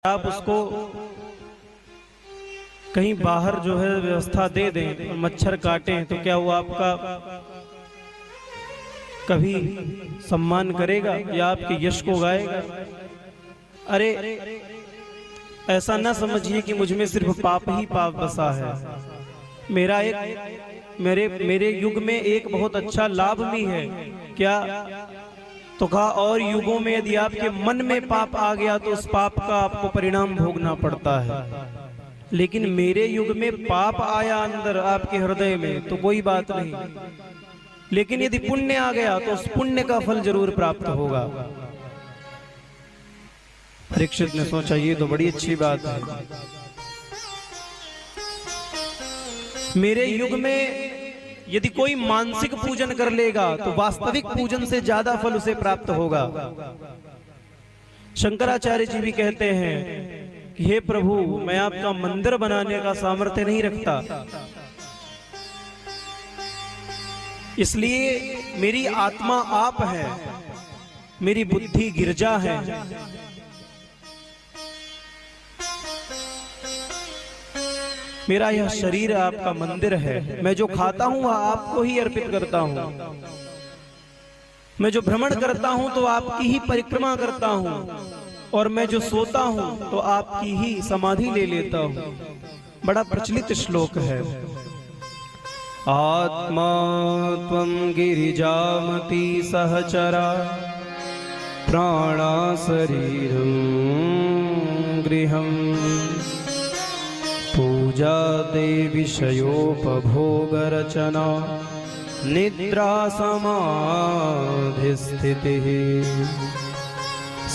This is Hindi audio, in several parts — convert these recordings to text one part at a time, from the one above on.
आप उसको कहीं बाहर जो है व्यवस्था दे दें, मच्छर काटें, तो क्या वो आपका कभी सम्मान करेगा या आपके यश को गाएगा? अरे ऐसा ना समझिए कि मुझ में सिर्फ पाप ही पाप बसा है। मेरे युग में एक बहुत अच्छा लाभ भी है। क्या? तो कहा और युगों में यदि आपके मन में पाप आ गया तो उस पाप का आपको परिणाम भोगना पड़ता है, लेकिन मेरे युग में पाप आया अंदर आपके हृदय में तो कोई बात नहीं, लेकिन यदि पुण्य आ गया तो उस पुण्य का फल जरूर प्राप्त होगा। परीक्षित ने सोचा ये तो बड़ी अच्छी बात है। मेरे युग में यदि कोई मानसिक पूजन कर लेगा तो वास्तविक पूजन से ज्यादा फल उसे प्राप्त होगा। शंकराचार्य जी भी कहते हैं कि हे प्रभु, मैं आपका मंदिर बनाने का सामर्थ्य नहीं रखता, इसलिए मेरी आत्मा आप है, मेरी बुद्धि गिरजा है। मेरा यह शरीर आपका मंदिर है। मैं जो खाता हूं वह आपको ही अर्पित करता हूं। मैं जो भ्रमण करता हूं तो आपकी ही परिक्रमा करता हूं, और मैं जो सोता हूं तो आपकी ही समाधि ले लेता हूं। बड़ा प्रचलित श्लोक है। आत्मा त्वं गिरिजामति सहचरा प्राणा शरीरं गृहम् पूजा दे विषयोपभोग रचना निद्रा समाधि स्थितिः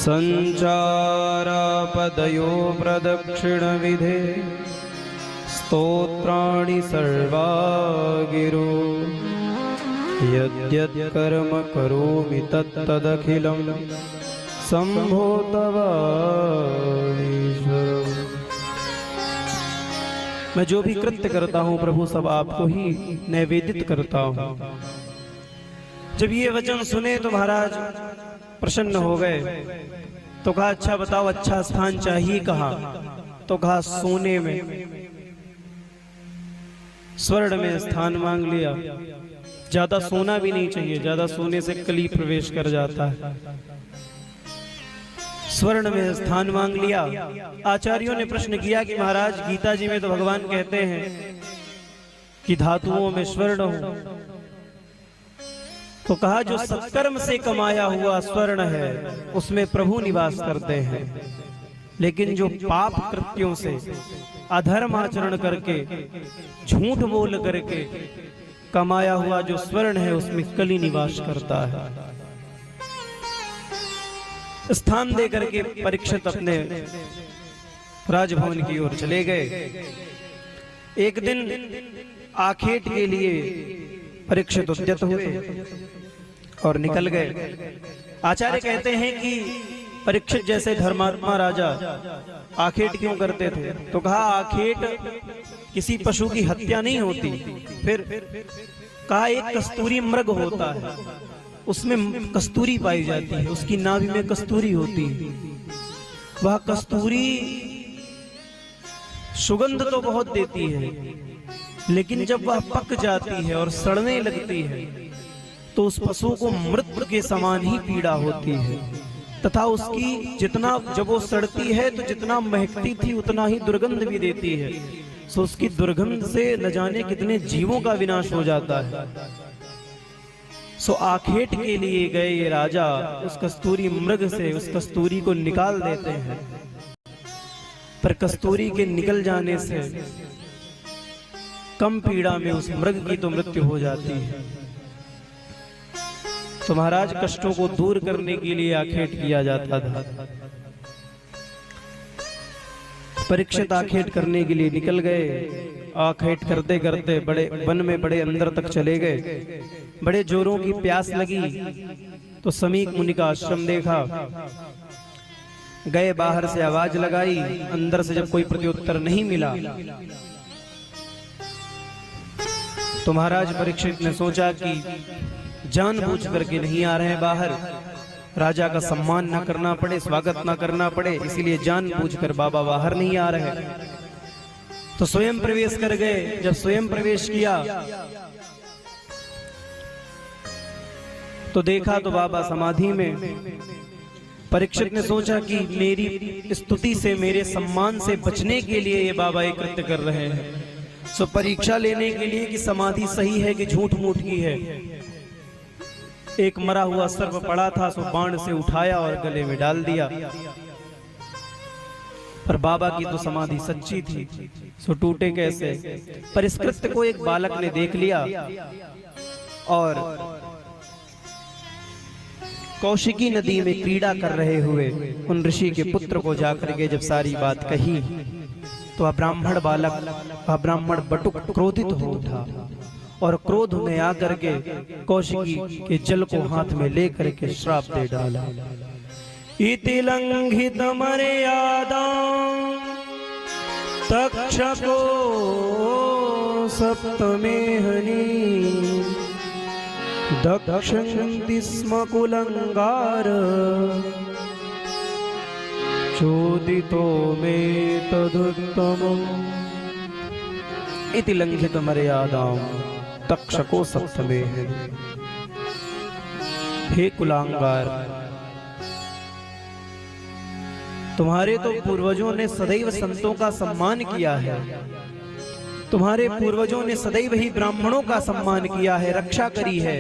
संचारापदयो प्रदक्षिण विधे स्तोत्राणि सर्वा गिरो यद्यत् कर्म करोमि तत्तदखिलं शम्भो तवामीश्वर। मैं जो भी कृत्य करता हूं प्रभु सब आपको ही नैवेदित करता हूं। जब ये वचन सुने तो महाराज प्रसन्न हो गए। तो कहा अच्छा बताओ, अच्छा स्थान चाहिए कहाँ? तो कहा सोने में, स्वर्ण में स्थान मांग लिया। ज्यादा सोना भी नहीं चाहिए, ज्यादा सोने से कली प्रवेश कर जाता है। स्वर्ण में स्थान मांग लिया। आचार्यों ने प्रश्न किया कि महाराज गीता जी में तो भगवान कहते हैं कि धातुओं में स्वर्ण हो, तो कहा जो सत्कर्म से कमाया हुआ स्वर्ण है उसमें प्रभु निवास करते हैं, लेकिन जो पाप कृत्यों से अधर्म आचरण करके झूठ बोल करके कमाया हुआ जो स्वर्ण है उसमें कली निवास करता है। स्थान दे करके परीक्षित अपने राजभवन की ओर चले गए। एक दिन आखेट के लिए परीक्षित उद्यत हुए और निकल गए। आचार्य कहते हैं कि परीक्षित जैसे धर्मात्मा राजा आखेट क्यों करते थे? तो कहा आखेट किसी पशु की हत्या नहीं होती। फिर कहा एक कस्तूरी मृग होता है, उसमें कस्तूरी पाई जाती है, उसकी नाभि में कस्तूरी होती है। वह कस्तूरी सुगंध तो बहुत देती है, लेकिन जब वह पक जाती है और सड़ने लगती है तो उस पशु को मृत्यु के समान ही पीड़ा होती है, तथा उसकी जितना जब वो सड़ती है तो जितना महकती थी उतना ही दुर्गंध भी देती है। सो उसकी दुर्गंध से न जाने कितने जीवों का विनाश हो जाता है। सो आखेट के लिए गए ये राजा उस कस्तूरी मृग से उस कस्तूरी को निकाल देते हैं, पर कस्तूरी के निकल जाने से कम पीड़ा में उस मृग की तो मृत्यु हो जाती है। तो महाराज कष्टों को दूर करने के लिए आखेट किया जाता था। परीक्षित आखेट करने के लिए निकल गए। आखेट करते करते बड़े वन में बड़े अंदर तक चले गए। बड़े जोरों की प्यास लगी तो समीक मुनि का आश्रम देखा। गए, बाहर से आवाज लगाई, अंदर से जब कोई प्रत्युत्तर नहीं मिला तो महाराज परीक्षित ने सोचा कि जानबूझ करके नहीं आ रहे हैं बाहर, राजा का सम्मान ना करना पड़े, स्वागत ना करना पड़े, इसीलिए जानबूझकर बाबा बाहर नहीं आ रहे। तो स्वयं प्रवेश कर गए। जब स्वयं प्रवेश किया तो देखा तो बाबा समाधि में। परीक्षित ने सोचा कि मेरी स्तुति से, मेरे सम्मान से बचने के लिए ये बाबा एक कृत्य कर रहे हैं। सो परीक्षा लेने के लिए कि समाधि सही है कि झूठ मूठ की है। एक मरा हुआ सर्प पड़ा था, सो बाण से उठाया और गले में डाल दिया। पर बाबा की तो समाधि सच्ची थी, सो टूटे कैसे। पर इस कृत्य को एक बालक ने देख लिया और कौशिकी नदी में क्रीड़ा कर रहे हुए उन ऋषि के पुत्र को जाकर के जब सारी बात कही तो ब्राह्मण बालक, ब्राह्मण बटुक क्रोधित हो उठा और क्रोध में आकर के कौशिकी के जल को हाथ में लेकर के श्राप दे डाला। इति लंघित मर्यादा तक्षको सप्तमेहनी दक्षन्ति स्म कुलंगार चोदितो मे तदुत्तमम्। इति लंघित मर्यादां तक्षको सप्तमेहनी। हे कुलांगार, तुम्हारे तो पूर्वजों ने सदैव संतों का सम्मान किया है, तुम्हारे पूर्वजों ने सदैव ही ब्राह्मणों का सम्मान किया है, रक्षा करी है,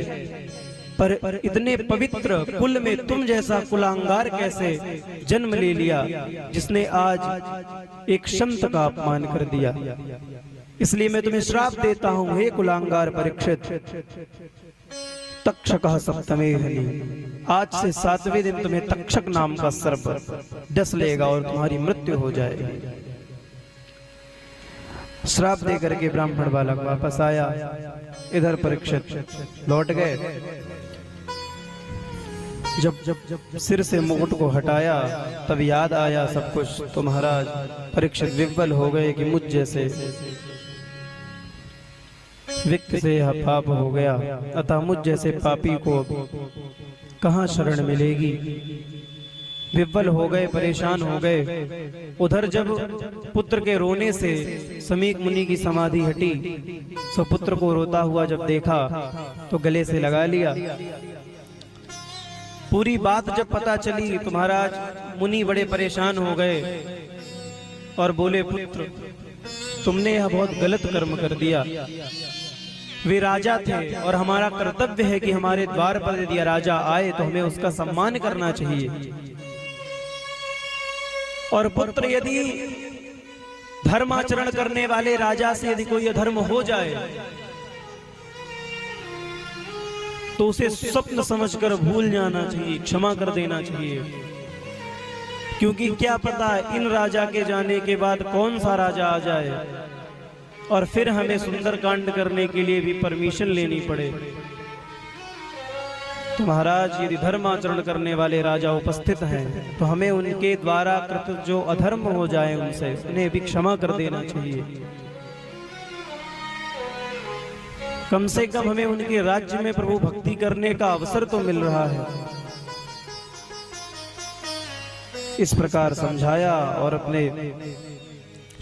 पर इतने पवित्र कुल में तुम जैसा कुलांगार कैसे जन्म ले लिया, जिसने आज एक संत का अपमान कर दिया। इसलिए मैं तुम्हें श्राप देता हूं, हे कुलांगार परीक्षित। तक्षकः सप्तमेहनी, आज से 7वें दिन तुम्हें तक्षक नाम का सर्प डस लेगा और तुम्हारी मृत्यु हो जाएगी। श्राप दे करके ब्राह्मण बालक वापस आया। इधर परीक्षित लौट गए। जब सिर से मुकुट को हटाया तब याद आया सब कुछ। तो महाराज परीक्षित विह्वल हो गए कि मुझ जैसे विक्त से यह पाप हो गया, अतः मुझ जैसे पापी को कहां शरण मिलेगी। विह्वल हो गए, परेशान हो गए। उधर जब पुत्र के रोने से समीक मुनि की समाधि हटी, सो पुत्र को रोता हुआ जब देखा तो गले से लगा लिया। पूरी बात जब पता चली तो महाराज मुनि बड़े परेशान हो गए और बोले, पुत्र तुमने यह बहुत गलत कर्म कर दिया। वे राजा थे और हमारा कर्तव्य है कि हमारे द्वार पर यदि राजा आए तो हमें उसका सम्मान करना चाहिए। और पुत्र यदि धर्माचरण करने वाले राजा से यदि कोई अधर्म हो जाए तो उसे स्वप्न समझकर भूल जाना चाहिए, क्षमा कर देना चाहिए। क्योंकि क्या पता इन राजा के जाने के बाद कौन सा राजा आ जाए और फिर हमें सुंदर कांड करने के लिए भी परमिशन लेनी पड़े। तो महाराज यदि धर्माचरण करने वाले राजा उपस्थित हैं तो हमें उनके द्वारा कृत जो अधर्म हो जाए उनसे उन्हें भी क्षमा कर देना चाहिए। कम से कम हमें उनके राज्य में प्रभु भक्ति करने का अवसर तो मिल रहा है। इस प्रकार समझाया और अपने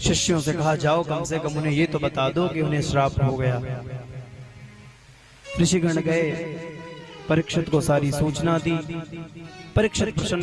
शिष्यों से कहा, जाओ कम से कम उन्हें ये तो बता दो कि उन्हें श्राप हो गया। ऋषिगण गए, परीक्षित को सारी सूचना दी। परीक्षित प्रसन्न